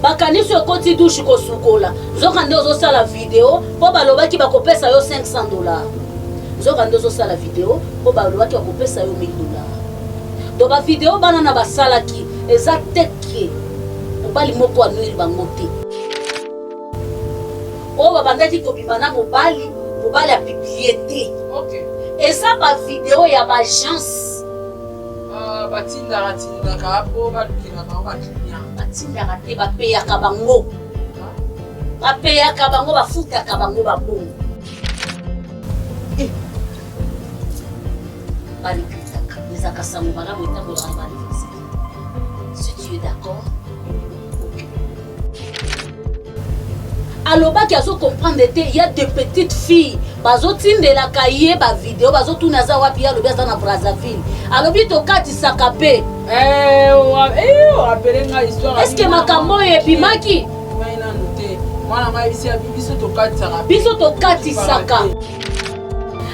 bakaniso ekoti douche kosukola zoka nde ozosala video mpo balobaki bakopesa yo $500 zoka nde ozosala video mpo balobaki bakopesa yo $1000 do bavideo bana na basalaki eza teke mobali moko anuiri bango te oyo babandaki kobima na mobali apiblie te eza bavideo ya baagence batindaka po balukela bango bakilian batindaka te bapeyaka bango bafutaka bango babongo balikritaka ezaka sango malamu etambolaka bauniversité si tu es d'accord alobaki azocomprendre te ya de petites filles bazotindelaka ye bavideo bazotuna aza wapi ye alobi aza na Brazzaville alobi tokatisaka mpe eske makambo oyo ebimaki biso tokatisaka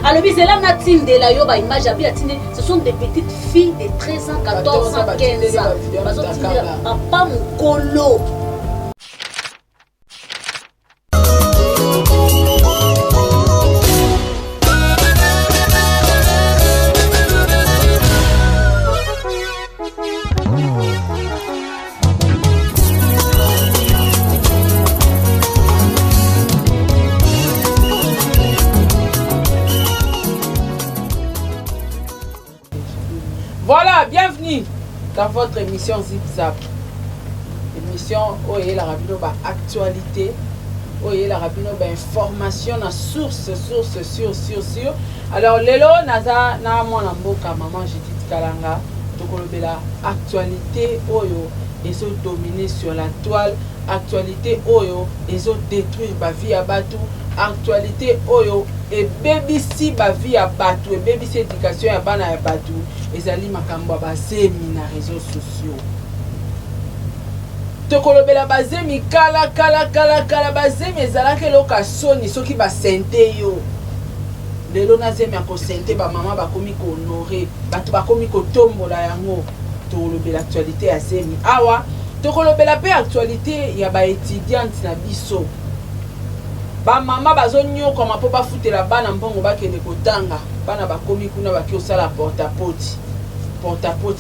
alobi zela natindela yo baimage abi atinde ce sont des petites filles de 13 ans 14 ans 15 ans bazotindela papa mokolo Voilà, bienvenue dans votre émission Zip Zap. Émission où il y a la rabino actualité, où il y a la rabino information na source. Alors lelo naza na mwana mboka maman Judith Kalanga tokolobela actualité oyo ezo dominer sur la toile, actualité oyo ezo détruire ba vie ya batu, actualité oyo et bebisi ba vie ya batu, et bebisi éducation ya bana ya batu. Ezali makambo bazemi na réseaux sociaux. Tokolobela bazemi kala bazemi ezalaka eloka soni soki basente yo. Lelo nazemi ako sente ba mama bakomi ko honorer, batu bakomi ko tombola yango. Tokolobela actualité ya zemi. Awa tokolobela pe actualité ya ba étudiante na biso. Ba mama bazonyo koma po bafutela bana mbongo bakende kotanga. Bana bakomi kuna baki osala porte-à-porte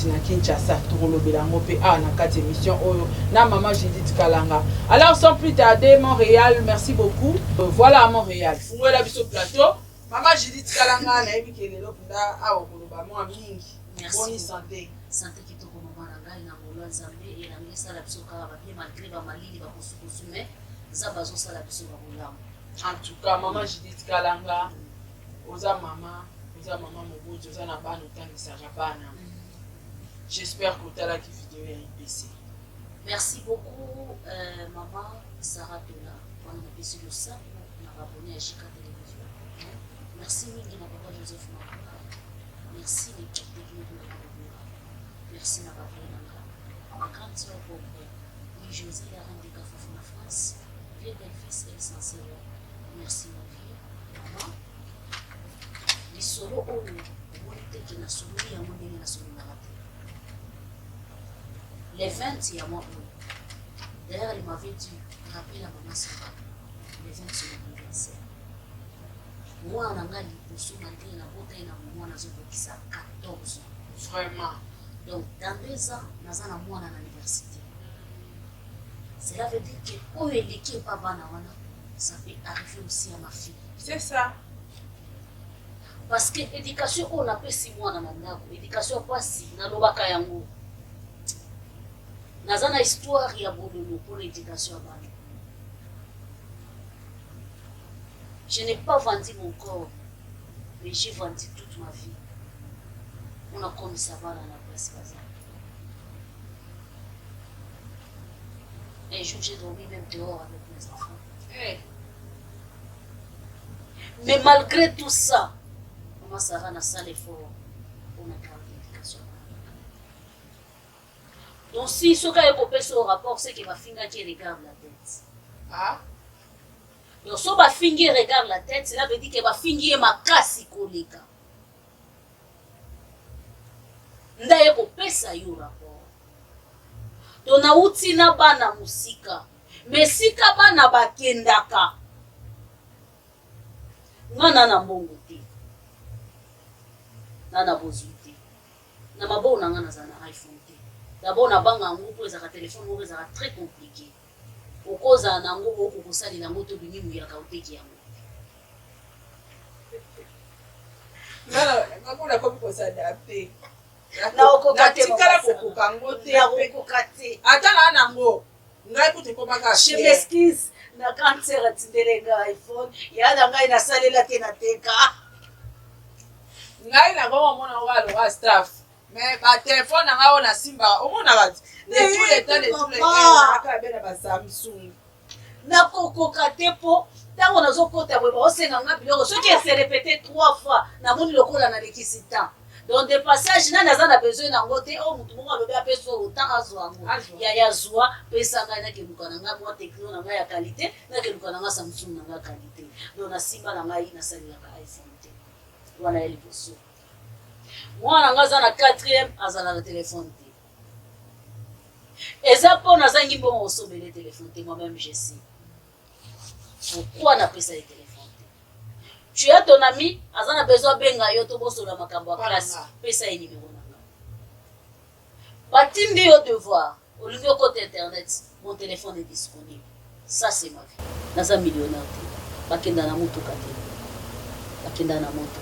na Kinshasa tokolobela ngo pe na kati émission oyo na maman Judith Kalanga. Alors sans plus tarder Montréal, merci beaucoup. Voilà à Montréal. Fungola biso plateau. Maman Judith Kalanga na yebi kelelo nda awo koloba mo mingi. Bonne santé. Santé kitoko maman na ngai na molo nzambe et na ngesa la biso ka ba bien malgré ba malili ba kosukusume za bazo sala biso ba bolamu. En tout cas maman Judith Kalanga oza maman mobutu oza na bana otangisaka bana. J'espère que tu as la vidéo ya IPC. Merci beaucoup maman Sarah Tola pour nous laisser le sang pour nous abonner à Chika Télévision. Merci mingi na papa Joseph Makula. Merci l'équipe technique de Makula. Merci na papa Nanga. Ma grande soeur Bombay. Oui, José la reine des Cafés en France. Vieux belle-fils et sincère. Merci ma vie. Maman. Les solos au nom. Moi, qui n'a solo ya moi ndenge na solo na raté. Les 20, il y a moi. D'ailleurs, il m'avait dit, rappelle à maman Sarah, les 20 c'est mon anniversaire. Moi, en anglais, pour ce matin, la beauté est moi, on a 14 ans. Vraiment. Donc, dans 2 ans, on a moi à l'université. Cela veut dire que, oh, il est pas bon, ça peut arriver aussi à ma fille. C'est ça. Parce que l'éducation, on a fait 6 mois dans la nako. L'éducation, pas si, na lobaka yango. Nazana histoire ya bololo pour l'éducation. Je n'ai pas vendu mon corps, mais j'ai vendu toute ma vie. On a commis ça dans la place bazar. Un jour, j'ai dormi même dehors avec mes enfants. Hey. Mais malgré tout ça, maman Sarah n'a pas l'effort pour ma l'éducation. Donc si ce cas est coupé sur le rapport, c'est que ma fille qui regarde la tête. Ah? Donc si ma fille regarde la tête, cela veut dire que ma fille est ma casse collègue. Ndaye coupé ça y rapport. to nauti na bana musika mesika bana bakendaka ngana na mbongo te nana bozute na mabo na ngana za na iPhone te d'abord na banga ngupo ezaka téléphone ngo ezaka très compliqué okoza na ngo okukosali na ngoto binimu ya kauteki yango nana ngakona kopi kosali ape na okokate tikala kokoka ngo te ya okokate ata na ngo ngai kuti komaka je m'excuse na cancer atindelenga iPhone ya na ngai nasalela te na teka ngai na ngoma mona ngalo wa staff mais ba téléphone na ngao na simba omona bati de tous les temps de tous les temps aka bena ba Samsung na kokokate po tango nazokota bwe baosenga nga biloko soki ese répété 3 fois na moni lokola na lekisi temps donc de passage nani aza na besoin nango te o mutu moko alobi apesa autant azwa yango ya zwa pesa ngai nakeluka na ngai mwa techno na ngai ya qualité nakeluka na ngai Samsung na ngai qualité donc na simba na ngai nasalelaka iPhone te wana ya liboso mwana ngai aza na 4e azala na telefone te eza mpo nazangi mbongo osobele telefone te moi-même je sais pourquoi napesa ye telefone te tu as ton ami aza na besoin benga yo to bosola makambo ya classe pesa ye numéro na nga batindi yo devoir olingi okota internet mon téléphone est disponible ça c'est ma vie naza millionnaire te bakenda na motuka te bakenda na moto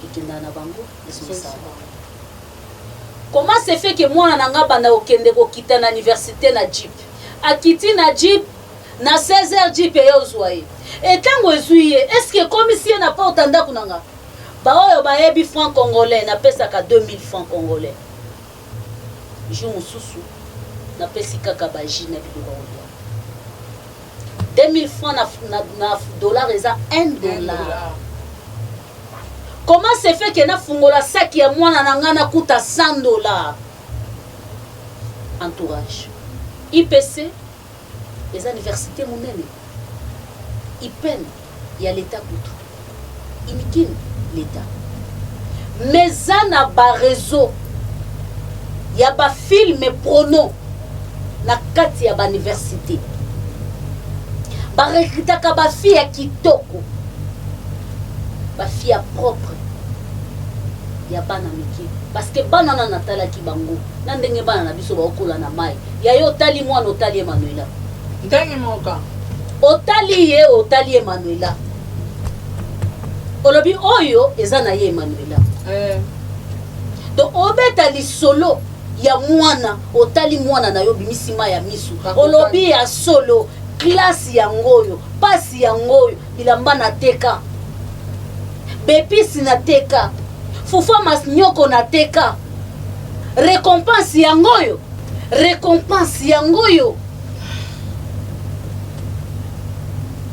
ekenda na bango esomisa comment c'est fait que mwana na nga banda okende kokita na université na jeep akiti na jeep na 16h jeep eyozwa ye etango ezwi ye eske komi si ye na pa otanda kunanga baoyo bayebi franc congolais napesaka 2000 francs congolais jour mosusu napesi kaka baji na biloko olia 2000 francs na dollar eza 1 dollar. Comment c'est fait que na fungola saki ya mwana na nga nakuta 100 dollars entourage IPC les universités monene IPEN ya l'état kutu imikini l'état mais ana ba réseau ya ba film prono na kati ya ba université ba recrutaka ba fille ya kitoko ba fille propre ya bana miki parce que bana na natalaki bango na ndenge bana na biso baokola na mai ya yo otali mwana otali Emmanuela ndenge moka otali Emmanuela olobi oyo eza na ye Emmanuela donc obeta lisolo ya mwana otali mwana na yo bimisima ya misu olobi ya solo classe ya ngoyo pasi ya ngoyo bilamba na teka bepisi na teka fufa mas nyoko na teka récompense ya ngoyo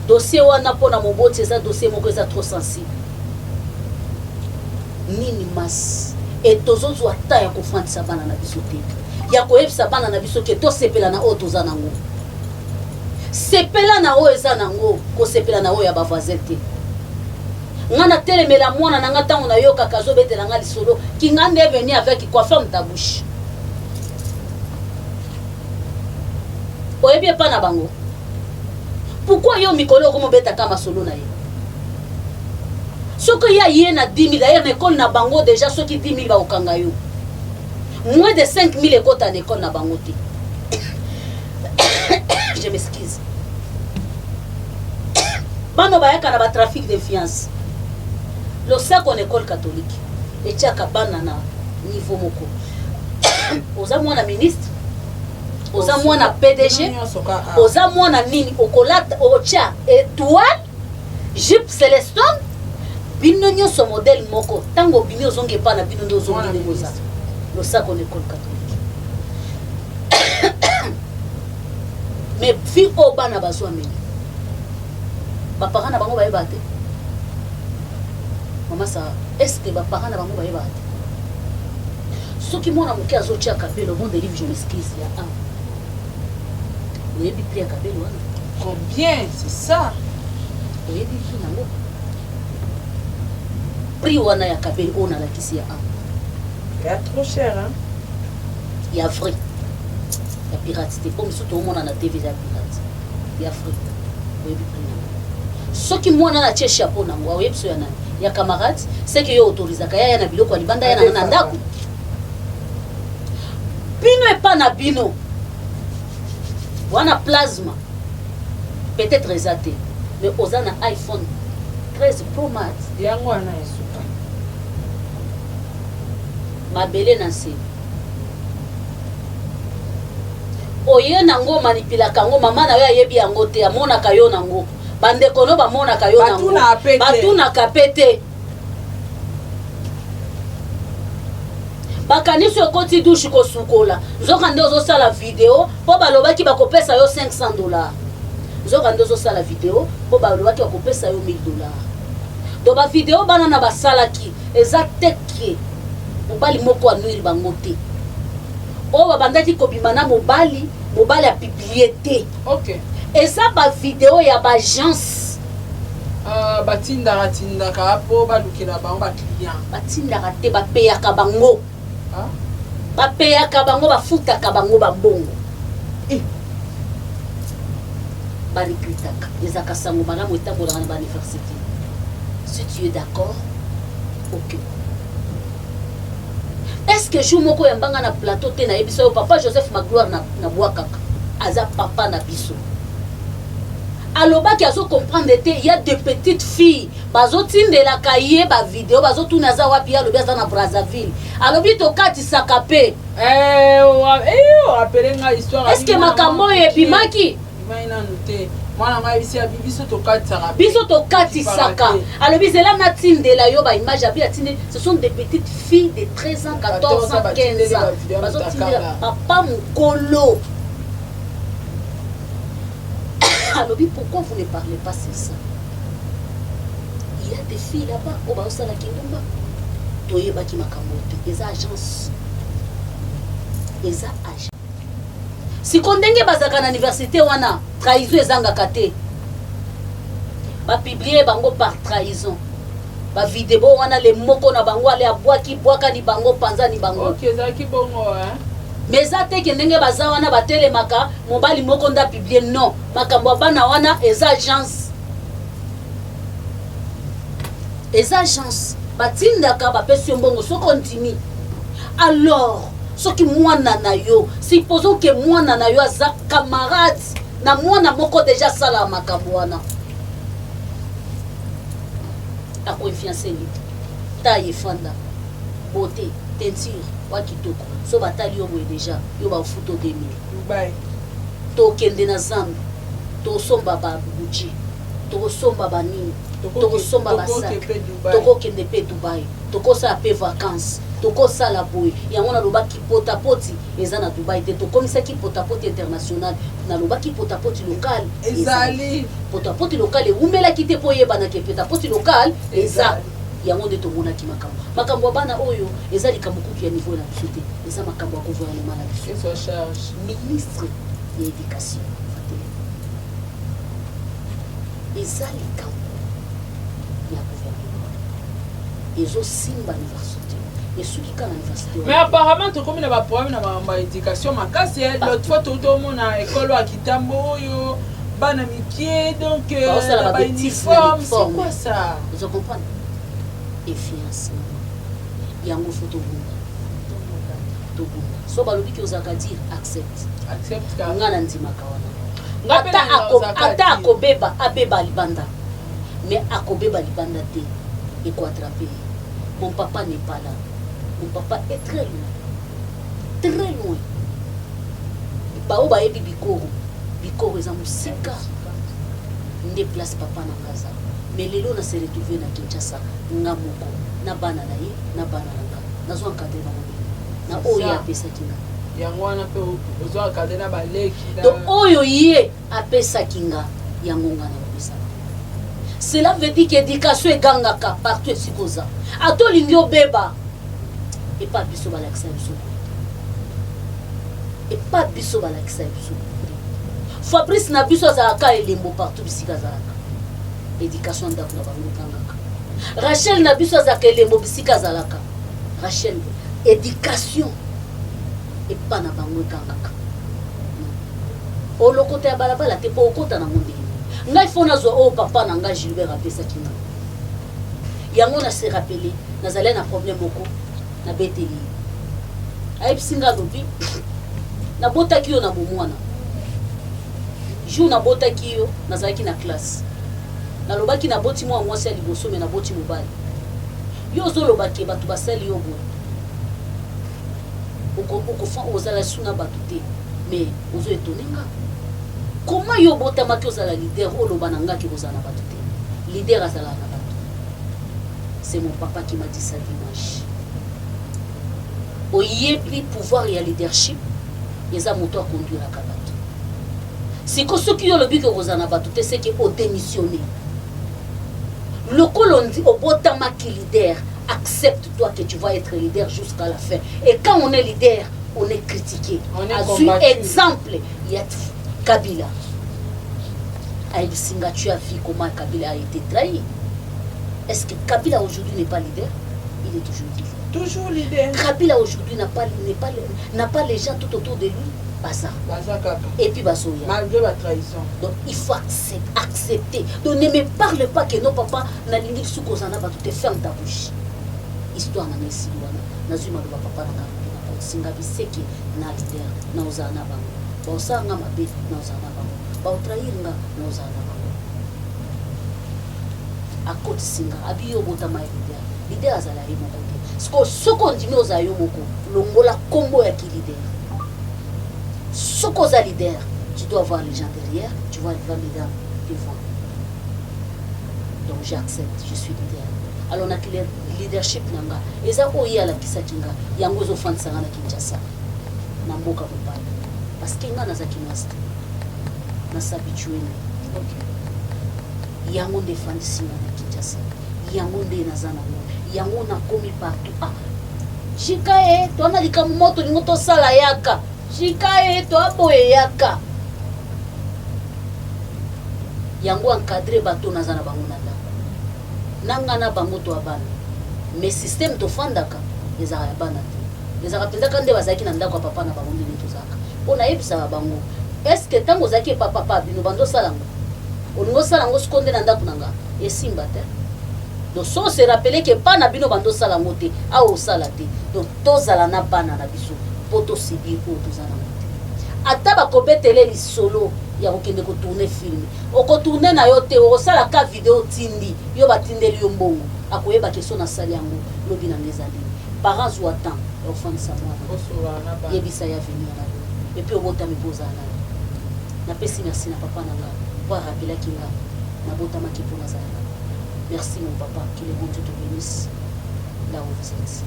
dossier wana pona moboti eza dossier moko eza trop sensible nini mas et tozozwa ta ya kofandisa bana na biso te ya koyebisa bana na biso ke tosepela na oyo toza nango sepela na oyo eza nango kosepela na oyo ya bavoisin te nga na telemela mwana na nga ntango nayokaka azobetela nga lisolo kinga nde venu avec quoi ferme ta bouche oyebi epa na bango pourquoi yo mikolo okomobetaka masolo na ye soki ya ye na 10 000 d'ailleurs na école na bango déjà soki 10 000 baokanga yo moins de 5 000 ekota na école na bango te je m'excuse bano bayaka na batrafic de fiance losako na école catholique etiaka bana na niveau moko oza mwana ministre oza mwana PDG oza mwana nini okolata ocha étoile jupe Celestone bino nyonso modèle moko tango bino ozonge pa na bino ndo ozonge moza losako na école catholique mais fi o bana bazwa meni baparents na bango bayeba te mama ça est-ce que baparents na bango bayeba te soki mwana moke azotia kabelo bon délivre je m'excuse ya un oyebi prix ya kabelo wana combien c'est ça oyebi prix nango prix wana ya kabelo oyo nalakisi ya un ya trop cher hein ya vrai ya pirate te comme surtout au monde na TV ya pirate ya Afrique oyebi prix soki mwana na tie chapeau nango oyebi so ya nani ya camarade c'est que yo autorisaka ya na biloko ya libanda ya na ndako bino epa na bino wana plasma peut-être exacté mais oza na iPhone 13 Pro Max yango wana esuka mabele na se oye nango manipulaka yango mama na yo ayebi yango te amonaka yo nango bandeko no bamonaka yo nango batunaka pete bakanisi okoti douche kosukola nzoka nde ozosala video mpo balobaki bakopesa yo $500 nzoka nde ozosala video mpo balobaki bakopesa yo $1000 do bavideo bana na basalaki eza teke mobali moko anuiri bango te oyo babandaki kobima na mobali apiblie te ok eza bavideo ya baagence batindaka mpo balukela bango baclient batindaka te bapeyaka bango bapeyaka bango bafutaka bango bambongo barekritaka ezaka sango malamu etambolaka na bauniversité si tu es d'accord ok est-ce que jour moko yambanga na plateau te nayebi so papa Joseph Magloire na bwakaka aza papa na biso alobaki azo comprendre te il y a des petites filles bazotindelaka ye ba vidéo bazotuna aza wapi alobi aza na Brazzaville alobi tokatisaka pe rappele nga histoire est-ce que makambo oyo ebimaki nanu te mwana ngai bisi ya biso tokatisaka biso tokatisaka alobi zela natindela yo baimage abi atinde ce sont des petites filles de 13 ans 14 ans 15 ans bazotindela papa mokolo alobi pourquoi vous ne parlez pas c'est ça il y a des filles là-bas o baosala kindumba toyebaki makambo te eza agence siko ndenge bazaka na université wana trahison ezangaka te bapiblie bango par trahison bavideo wana le moko na bango ale abwaka ni bango panza ni bango ok ezalaki bongo mais eza teke ndenge baza wana batelemaka mobali moko nda piblie non makambo ya bana wana eza agence batindaka bapesi yo mbongo so continue alors soki mwana na yo supposons que mwana na yo aza camarade na mwana moko déjà sala makambo wana akoinfiance ni taille fanda beauté teinture wa kitoko so batali yo boye déjà yo ba photo 2000 Dubai to kende na Zambie to somba ba Gucci to somba ba nini to somba ba sac to kende pe Dubai to kosa pe vacances tokosala boye yango nalobaki potapoti eza na Dubai te tokomisaki potapoti international nalobaki potapoti local ezali potapoti local eumelaki te po yebanaki potapoti local eza yango nde tomonaki makambo ya bana oyo eza likambo kutu ya niveau na biso te eza makambo ya gouvernement na biso ministre ya éducation eza likambo ya gouvernement ezosimba université mais apparemment tokomi na baproblème na makambo ya éducation makasi l'autre fois totomona ekolo ya kitambo oyo bana mikie donc bauniforme c'est quoi ça vous comprenez effiance yango fo tobunda so balobiki ozalaka dire accepte nga na ndimaka wana ata akobeba abeba libanda mais akobeba libanda te ekoatrape mon papa n'est pas là. Mon papa est très loin. Très loin. Baoba yebi bikoro. Bikoro eza musika. Nde place papa na Gaza. Mais lelo na se retrouver na Kinshasa. Nga moko. Na bana na ye, na bana na nga. Nazo encadrer na mobile. Na oyo apesaki nga. Yango wana pe ozo encadrer na baleki. Donc oyo ye apesaki nga. Yango nga na opesa. Cela veut dire qu'éducation egangaka partout esikoza. Ato lingi obeba. Et pas biso balakisa biso. Et pas biso balakisa biso. Fabrice na biso azalaka elembo partout bisika azalaka. Éducation ndako na bango kangaka. Rachel na biso azalaka elembo bisika azalaka. Rachel éducation et pas na bango kangaka. o lokota ya balabala te po okota na monde ngai fo nazwa o papa na ngai Gilbert apesaki nga yango na se rappeler nazali na problème moko na beteli ayebisi nga lobi nabotaki yo na bomwana jour nabotaki yo nazalaki na classe nalobaki naboti mwa mwasi ya liboso me naboti mobali yo ozolobaki bato basali yo boye okofa ozala suna bato te mais ozo etone nga comment yo botamaki ozala leader oloba na ngaki kozala na bato te leader azala na bato. C'est mon papa qui m'a dit ça dimanche. Oyebi pouvoir et leadership ils ont moto à conduire la bato si ko soki yo lobi ke kozala na bato te c'est que o démissionner le colondi au botamaki leader accepte-toi que tu vas être leader jusqu'à la fin. Et quand on est leader, on est critiqué. On est combattu. Exemple, il y a Kabila. Aïe Singa, tu as vu comment Kabila a été trahi. Est-ce que Kabila aujourd'hui n'est pas leader? Il est toujours leader. Toujours leader. Kabila aujourd'hui n'a pas les gens tout autour de lui. Baza. Et puis Basoya. Malgré la trahison. Donc il faut accepter. Donc ne me parle pas que nos papas n'a l'idée sous Kozana va tout te ferme ta bouche. Histoire na nesi wana. Nazuma do papa na singa biseki na leader na uzana bango. Ba usanga mabe na uzana bango. Ba utrahir nga na uzana bango. Akoti singa abiyo botama leader. Leader azala yimo kote. Soko ndimi ozayo moko. Longola kombo ya ki leader. Ce qu'on a leader, tu dois voir les gens derrière, tu vois les gens devant. Donc j'accepte, je suis leader. Alors on a le leadership nanga. Et ça on y a la kisakinga. Yango zo fan sanga na Kinshasa. Na mboka bopala. Parce que nga na za kinasta. Na s'habituer. OK. Yango de fan singa na Kinshasa. Yango de na zana mo. Yango na komi partout. Ah. Chikae, to na likamoto ni moto sala yaka. Chikae to aboye yaka. Yango encadré bato na zana bango na ndako. Nanga na bango to abana. Mais système to fandaka ezaka ya bana te. Ezaka penza kande bazaki na ndako papa na bango ndini tozaka. Pona yebisa bango. Est-ce que tango zaki papa bino bando salango. Olingo salango skonde na ndako nanga. Esimba te. Donc so se rappeler que pas na bino bando salango te, a o salate. Donc tozala na bana na biso. Poto sibi ko tozana te. Ata ba kobetele li solo ya kokende ko tourner film. Oko tourner na yo te o sala ka vidéo tindi, yo batindeli yo mbongo. Akoyeba ke so na sali yango lobi na ngezali. Parents ou attend, enfant sa moi. Yebisa ya venir na yo. Et puis obota mi poza na. Na pesi merci na papa na nga. Pour rappeler kinga na bota makipo na zala. Merci mon papa, que le bon Dieu te bénisse là où vous êtes.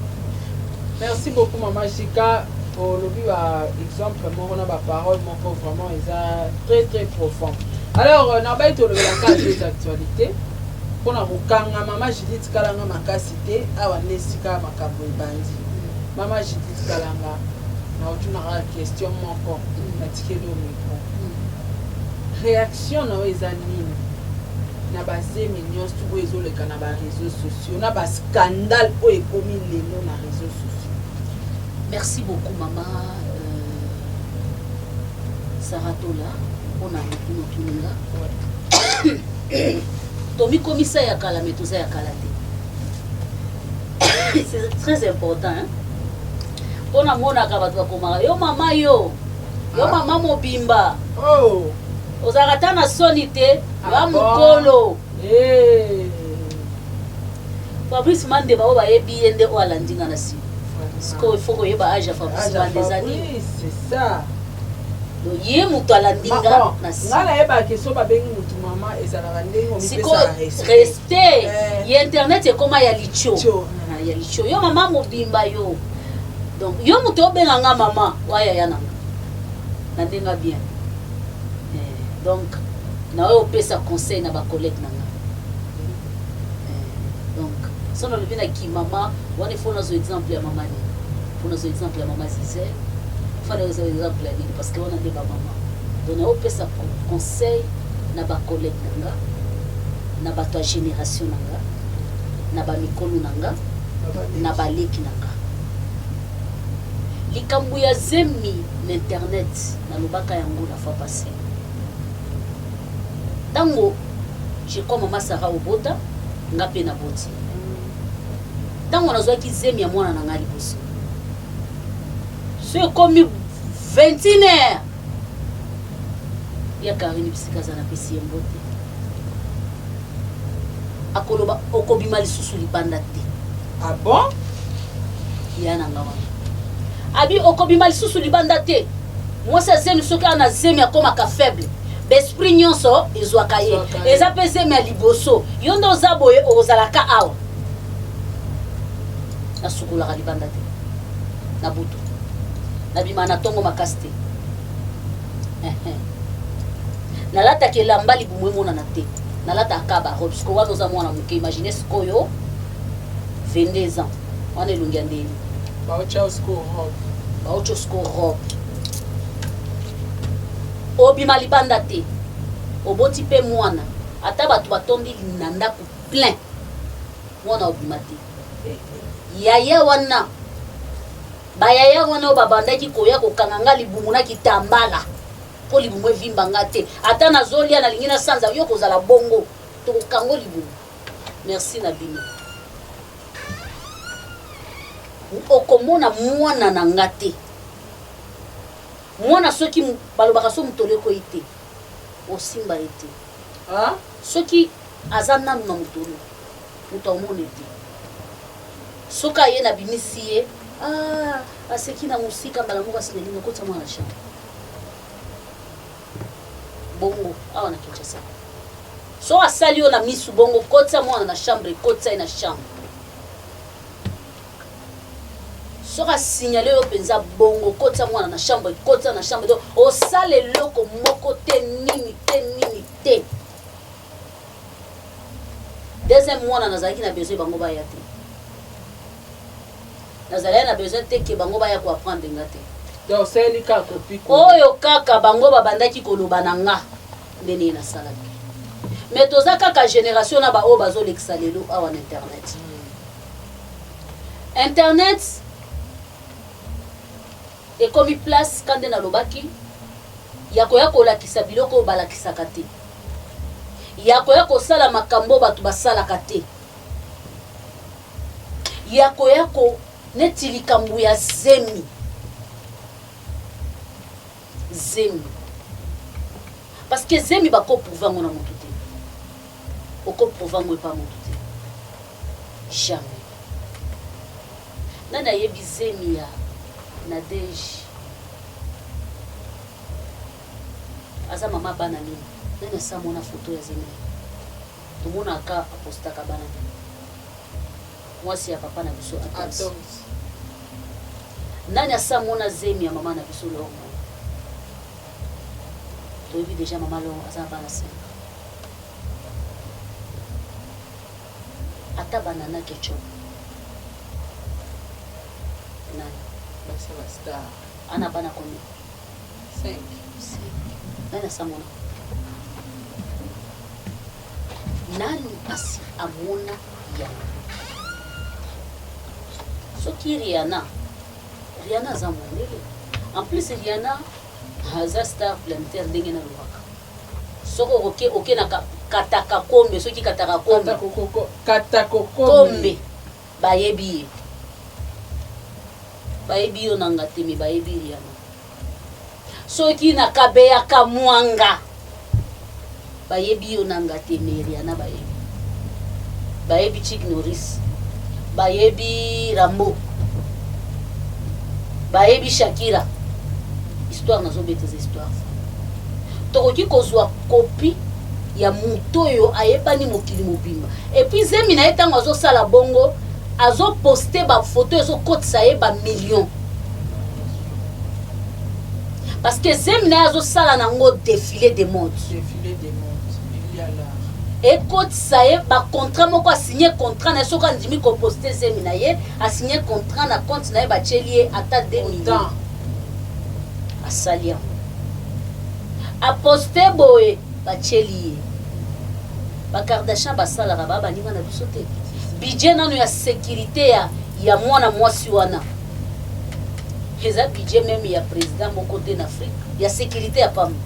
Merci beaucoup maman Chika pour le exemple on a ma parole mon corps vraiment est très profond. Alors on a été le cas des actualités pour na mukanga maman Judith Kalanga makasité awa nesika makambo ebandi. Maman Judith Kalanga na otuna question moko na tikelo micro. Réaction na ezanini na bazemi nyos tu ezoleka na ba réseaux sociaux na ba scandale o ekomi lelo na réseaux sociaux. Merci beaucoup maman Sarah Tola on a tout Tomi komisa ya kala metuza ya kala te. C'est très important hein. On a mona ka batu komara yo mama yo mama mobimba. Oh ozakata na soni te ba mukolo Fabrice Mande ba yebi yende o alandinga na si sko faut que yeba aja Fabrice Mande zani c'est ça do ye mutu alandinga na si ngala yeba ke so ba bengi mutu mama ezala ndingo mi pesa respect y internet e koma ya licho ya licho yo mama mobimba yo donc yo mutu obenga nga mama waya yana na ndinga bien. Donc, na o pesa conseil na ba collègue nanga. Donc, ça on le qui maman, on est faut nos exemple ya maman. Pour nos exemple ya maman Zizé. Faut nos exemple ya ni parce que on a des maman. Donc na o pesa conseil na ba collègue nanga. Na ba ta génération nanga. Na ba mikolo nanga. Na ba leki nanga. Likambu ya zemi l'internet nalobaka yango la fois passée ntango je crois mama Sarah obota nga mpe na boti ntango nazwaki zemi ya mwana na nga liboso so ekomi 21h ya Karine bisika aza napesi ye mbote akoloba okobima lisusu libanda te. Ah bon? Ya na nga wana abi okobima lisusu libanda te mwasi azemi soki ana zemi akomaka faible besprit nyonso ezwaka ye eza mpe zemi ya liboso yo nde oza boye ozalaka awa nasukolaka libanda te na butu nabima na ntongo makasi te nalataka elamba libumu emonana te nalataka barobe siko wana oza mwana moke imagine sikoyo 22 ans wana elongi ya ndeni baotyo siko robe obima libanda te oboti mpe mwana ata bato batondi na ndako plein mwana obima te yaya wana bayaya wana oyo babandaki koya kokanga nga libumu na kitambala mpo libumu evimba nga te ata nazolia nalingi na sanza yo kozala bongo tokokango libumu merci na bino okomona mwana na nga te mwana soki balobaka so mutoleko ye te osimba ye te soki aza nanu na mutolo moto amona te soki aye na bimisi ye aseki na mosika mbala moko asinelinga kotisa mwana na chambre bongo awa na Kinshasa so asali yo na misu bongo kotisa mwana na chambre kotisa ye na chambre soki asignale yo mpenza bongo kotisa mwana na chambre kotisa na chambre donc osala eloko moko te nini te deuxième mwana nazalaki na besoin bango baya te nazalaki na besoin te ke bango baya koapprendre nga te donc osali kaka kopi oyo kaka bango babandaki koloba na nga ndeni ye nasalaki mais toza kaka génération na baoyo bazolekisa lelo awa na internet internet ekomi place kande nalobaki ya koya kolakisa biloko oyo balakisaka te ya koya kosala makambo bato basalaka te ya koya ko neti likambo ya zemi parce que zemi bakoprouva ngo na motu te okoprouva ngo epa motu te jamais nani ayebi zemi ya Nadege aza mama bana nini nani asamona foto ya zemi tomonaka apostaka bana nini mwasi ya papa na biso Atos nani asamona zemi ya mama na biso longo toyebi deja mama longo aza bana 5 ata banana ketchup nani ana bana combien 5 nani asamona nani asi amona yango soki Rihanna aza mondele en plus Rihanna aza star planétaire ndenge na lobaka soki oke na kataka kombe soki kataka kombe bayebi yo nanga te me bayebi Rihanna soki na kabeyaka mwanga bayebi yo nanga te me Rihanna bayebi Chick Norris bayebi Rambo bayebi Shakira histoire nazobeteza histoire tokoki kozwa kopi ya mutu oyo ayebani mokili mobimba epuis zemi na ye ntango azosala bongo azoposte bafoto ezokotisa ye bamillion parce que zemi na ye azosala nango défilé de mode ekotisa ye bacontrat moko asigné contrat na ye soki andimi koposte zemi na ye asigné contrat na compte na ye batieli ye ata 2 millions asali yango aposte boye batieli ye bakardashin basalaka babaninga na biso te budget nano ya sécurité ya mwana mwasi wana eza budget même ya président moko te na Afrique ya sécurité ya pamba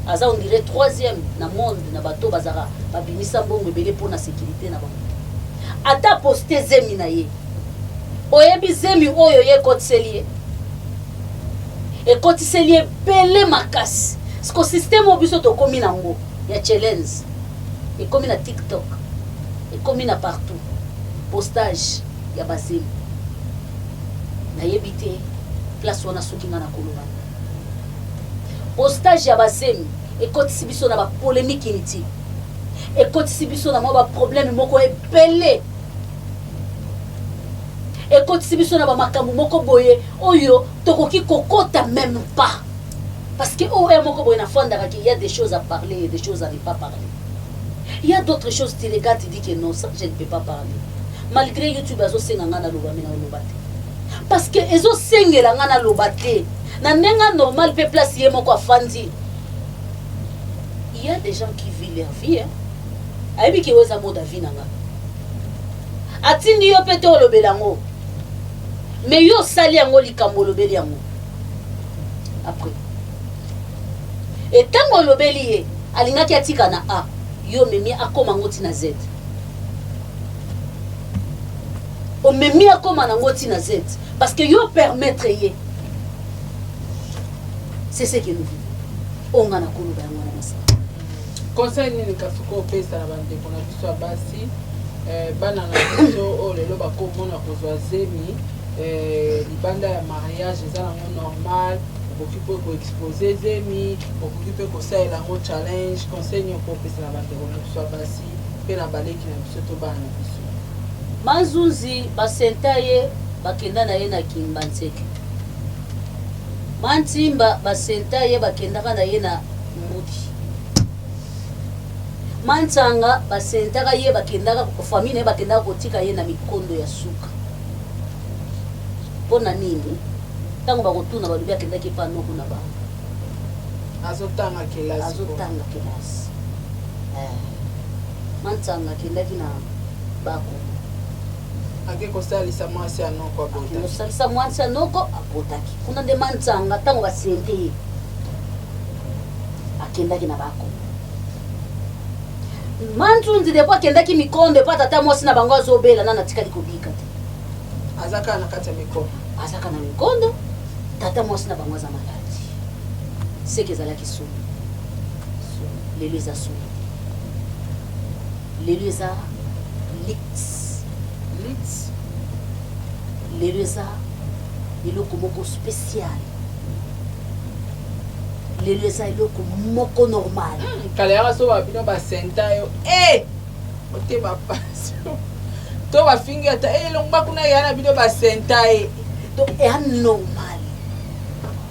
aza on dirait 3e na monde na bato bazaka babimisa mbongo ebele mpona sécurité na bango ata poste zemi na ye oyebi zemi oyo ye ekotiseli ebele makasi siko système oyo biso tokomi nango ya challenge ekomi na TikTok ekomi na partout postage ya bazemi nayebi te place wana soki nga na koloba postage ya bazemi ekotisi biso na bapolémike inutile ekotisi biso na mwa baproblème moko ebele ekotisi biso na bamakambo moko boye oyo tokoki kokota même pas parce que oyo moko boye nafandaka qu'il y a des choses à parler et des choses à ne pas parler. Il y a d'autres choses, tu regardes, tu dis que non, ça je ne peux pas parler. Malgré YouTube, ils ont senga na loba mina lobate. Parce que ils ont senga la ngana lobate. Na nenga normal pe place yé moko afandi. Il y a des gens qui vivent leur vie hein. Aibi ki weza moda vie nanga. Atindi yo pete olobelango. Mais yo sali yango likambo lobeli yango. Après. Et tango lobeli ye, alingaki atika na A. Yo memi akoma ngoti na Z. O memi akoma na ngoti na Z. Parce que yo permettre ye. C'est ce que nous vivons. On a na koloba yango na masa. Conseil nini kasuko opesa na bande kona biso abasi bana na biso o lelo bakomona kozwa zemi libanda ya mariage eza nango normal okoki mpe koexpose zemi okoki mpe kosalela yango challenge conseil nini okopesa na bande kona biso abasi mpe na baleki na biso to bana na biso manzuzi basenta ye bakenda na ye na kimba ntseke mantimba basenta ye bakendaka na ye na mbudi mantsanga basentaka ye bakendaka famille ne bakendaka kotika ye na mikondo ya suka mpona nini ntango bakotuna balobi akendaki epa noko na bango azotanga kelasi mantsanga akendaki na bako ake kosalisa mwasi ya noko abotaki kosalisa mwasi ya noko abotaki kuna nde mantsanga ntango basente ye akendaki na bako manzunzi depo akendaki mikondo epo tata mwasi na bango azobela nana tikali kobika te azaka na kati ya mikondo azaka na mikondo tata mwasi na bango aza maladi seke ezalaki soni lelo eza soni lelo eza lit lelo eza eloko moko spécial lelo eza eloko moko normal kala yaka so babino basenta yo ote bapasi to bafingi ata elongo bakuna ya na bino basenta ye donc eya normal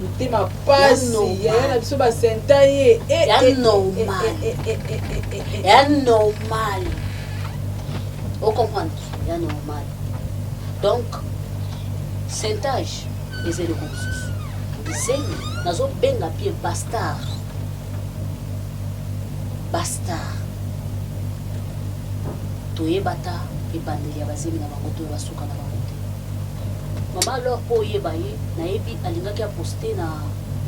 motema pasi ya na biso basenta ye eya normal ocomprendre eya normal donc sentage eza eloko mosusu zemi nazobenga pie bastard toyebata ebandeli ya bazemi na bango to basuka na bango te mama alors mpo oyeba ye nayebi alingaki aposte na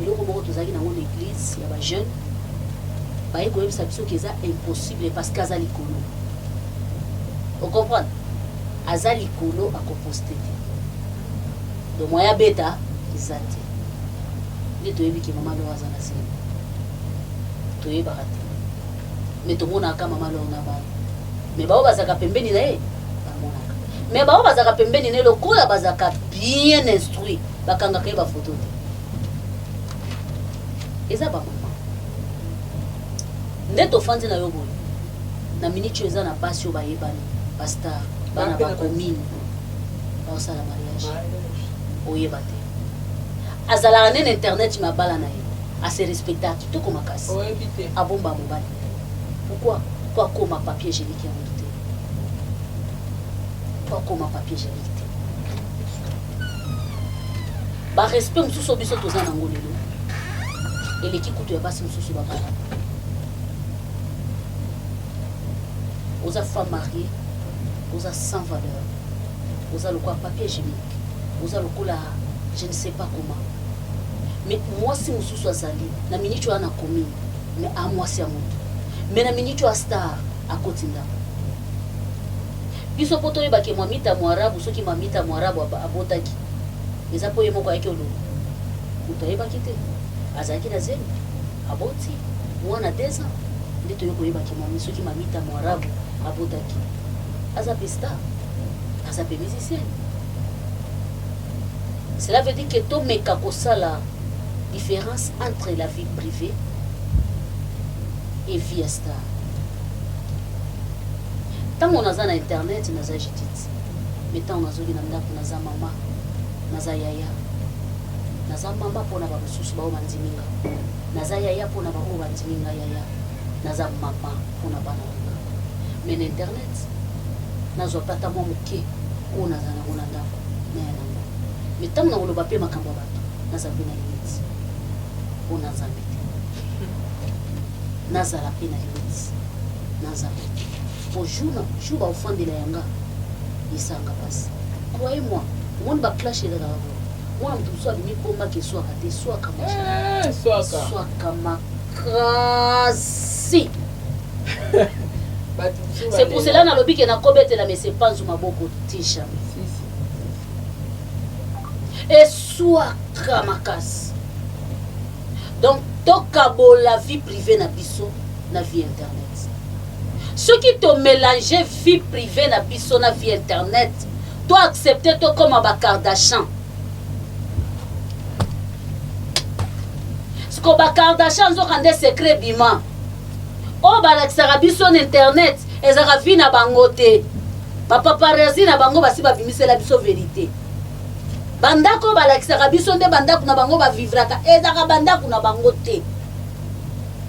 eloko moko tozalaki nango na église ya bajeune baye koyebisa biso ke eza impossible parce que aza likolo ocomprendre aza likolo akoposte te do moya beta eza te nde toyebi ke mama lor aza na zemi toyebaka te me tomonaka mama lor na bana me bao bazaka pembeni na ye bamonaka me bao bazaka pembeni na ye lokola bazaka bien instruit bakangaka ye bafoto te eza bamama nde tofandi na yo boye na miniti oyo eza na basi oyo bayebani bastar bana bakomine baosala mariage oyeba te azalaka nene internet mabala na ye ase respecta kitoko makasi abomba mobali pourquoi po akoma papier génique yango te po akoma papier génique te barespect mosusu oyo biso toza nango lelo eleki kutu ya basi mosusu babala oza femme mariée oza sans valeur oza lokola papier génique oza lokola je ne sais pas comment. Mais moi, si je suis azali, na minute wana komi, mais à moi c'est à moi. Mais na minute wa star à côté là. Biso poto yeba ke mamita mwarabu soki mamita mwarabu abotaki. Eza po yemo kwa yake olo. Utoyeba kite. Azaki na zemi. Aboti. Mwana 2 ans. Ndito yoko yeba ke mami soki mamita mwarabu abotaki. Aza pesta. Aza pe musicien. Cela veut dire que to meka kosala différence entre la vie privée et vie star. Tant on a na internet, on a Judith. Mais tant on a zoli na ndako naza mama, naza yaya. Naza mama pona ba mususu ba o mandiminga. Naza yaya pona ba o mandiminga yaya. Naza mama pona bana nga. Mais na internet nazo pata mo muke o naza na mona ndako na yana. Mais tant on a lo ba pe makambo bato, naza pe na limite. O naza mbete. Naza la pe na limite. Naza mbete. Au jour au fond de la yanga, il s'en passe. Croyez-moi, on va clasher de la voix. Moi, je me suis dit combat que soit raté, soit comme si. C'est pour cela dans le but que na kobete la mais c'est pas sur ma boko tisha. Et soit kamakas. Donc tokabo la vie privée na biso, na vie internet. Ceux qui te mélangent vie privée na biso na vie internet, toi accepter toi comme un Kardashian. Ce que Kardashian zo rende secret bima. Oh balakisaka biso na internet, ezaka vie na bango te. Ba paparazzi na bango basi ba bimisela biso vérité. Bandako balakisaka biso nde bandako na bango ba vivraka, ezaka bandako na bango te.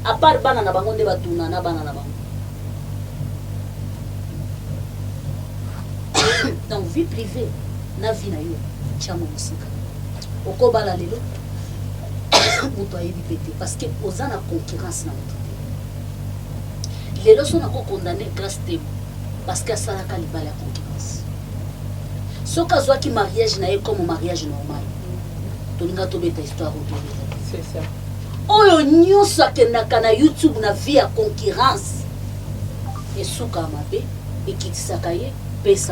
À part bana na bango nde batuna na bana na bango. Dans vie privée, na vie na yo, chamo musika. Okobala lelo, muto ayebi pété parce que oza na concurrence na muto. Lelo so na ko condamner grâce te parce que ça la kalibala concurrence. Soka zwa ki mariage na ye comme mariage normal. Tolinga to beta histoire autour de ça. C'est ça. Oyo nyonso akendaka na YouTube na vie ya concurrence. Esuka mabe, ekitisaka ye. Merci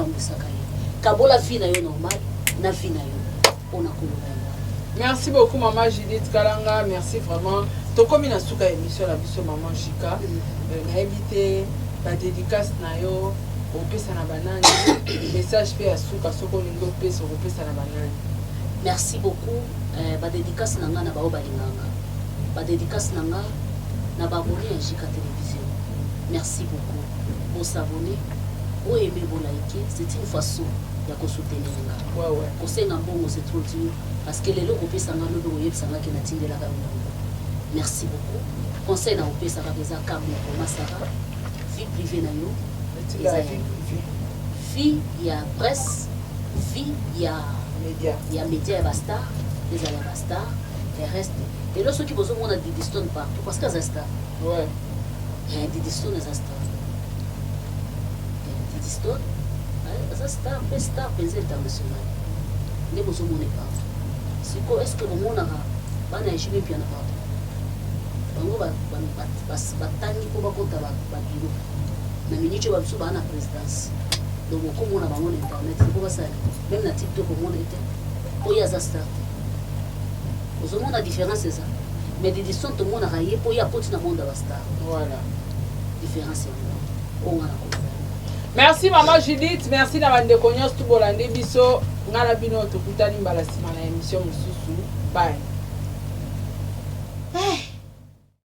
beaucoup maman Judith Kalanga, merci vraiment. Tokomi na suka émission la biso maman Jika. Na éviter la dédicace na yo, opesa na banani, message pe asuka soko lingo pesa opesa na banani. Merci beaucoup. Ba dédicace na nga na ba obalinganga. Ba dédicace na nga na ba abonné à Jika télévision. Merci beaucoup. Pour s'abonner. Ou aimer vous liker, c'est une façon de soutenir. Ouais. Conseil en bon, c'est trop dur. Parce que les locaux payent ça, merci beaucoup. Conseil en paix, ça va déjà calmer pour ma Sarah. Vie privée, vie, il y a presse, vie, il y a médias et basta, les amis basta, et reste. Et là, ceux qui besoin, on a des distons partout, parce qu'il y a des stars. Ouais. Il y a des distons, des stars. Stone, ça star, star, pesé international. Les besoins mon pas. C'est quoi est-ce que le monde a pas n'agit bien à part. Bango batani pour bakota ba biro. Na minute ba biso ba na présidence. Donc comme on a bango internet, c'est quoi ça? Même na TikTok on était. Pour ya za star. Aux monde la différence c'est ça. Mais des distants tout le monde a rayé pour ya pote na monde ba star. Voilà. Différence c'est on a Merci maman Judith, merci na bande konyos tout bolande biso ngala bino to kutani mbala sima na émission mususu. Bye.